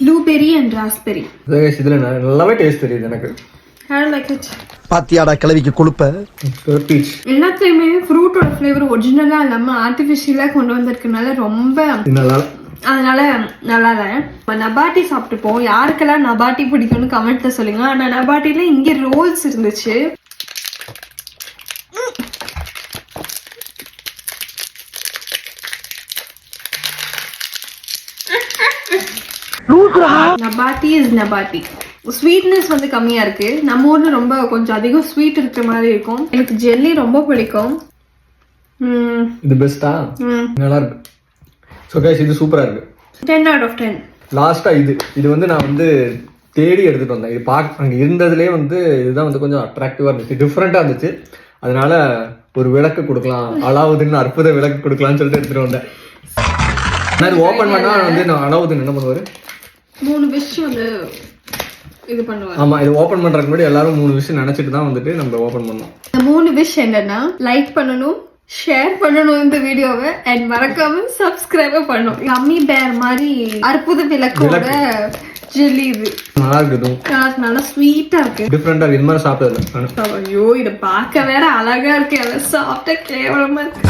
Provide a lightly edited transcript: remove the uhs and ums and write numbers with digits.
Blueberry and raspberry. இதுல நல்லாவே taste தெரியுது எனக்கு. I like it. பாத்தியாடா கிளவிக்கு கொழுப்ப. பீச் எல்லாத்துலயுமே ஃப்ரூட்டோட ஃப்ளேவர் ஒரிஜினலா இல்லாம ஆர்டிஃபிஷியலா கொண்டு வந்திருக்கனால ரொம்ப நல்லா, அதனால நல்லா இல்லை. நபாட்டி சாப்பிட்டுப்போம். யாருக்கெல்லாம் நபாட்டி பிடிக்கும்னு கமெண்ட்ல சொல்லுங்க. ஆனா நபாட்டில இங்க ரோல்ஸ் இருந்துச்சு. Nabati is Nabati. ஸ்வீட்னஸ் வந்து கம்மியா இருக்கு. நம்ம ஊர்ல ரொம்ப கொஞ்சம் அதிகம் ஸ்வீட் இருக்கிற மாதிரி இருக்கும். எனக்கு ஜெல்லி ரொம்ப பிடிக்கும். இது பெஸ்டா நல்லா இருக்கு. ஸோ கைஸ் இது சூப்பரா இருக்கு. 10 out of 10. லாஸ்டா இது வந்து நான் வந்து தேடி எடுத்துட்டு வந்தேன். இது அங்கே இருந்ததுலேயே வந்து இதுதான் வந்து கொஞ்சம் அட்ராக்டிவா இருந்துச்சு, டிஃப்ரெண்டா இருந்துச்சு. அதனால ஒரு விளக்கு கொடுக்கலாம், அலாவுதீன் அற்புத விளக்கு கொடுக்கலாம்னு சொல்லிட்டு எடுத்துட்டு வந்தேன். நான் இது ஓப்பன் பண்ணா வந்து நான் அலாவுதீன் என்ன பண்ணுவாரு, 3 விஷ் வந்து இது பண்ணுவாரு. ஆமா, இது ஓப்பன் பண்றதுக்கு முன்னாடி எல்லாரும் 3 விஷயம் நினைச்சிட்டு தான் வந்துட்டு நம்ம ஓப்பன் பண்ணோம். 3 விஷ் என்னன்னா, லைக் பண்ணணும், ஷேர் பண்ணணும் இந்த வீடியோவை, அண்ட் மறக்காம சப்ஸ்கிரைப் பண்ணணும். அம்மி பேர் மாதிரி அற்புத விளக்கோட ஜெல்லி இது நல்லா இருக்குது, நல்லா ஸ்வீட்டா இருக்கு, டிஃப்ரெண்டா இருக்கு. இந்த மாதிரி சாப்பிட்டது. ஐயோ இத பார்க்க வேற அழகா இருக்கு, அதை சாப்பிட்ட கேவலமா இருக்கு.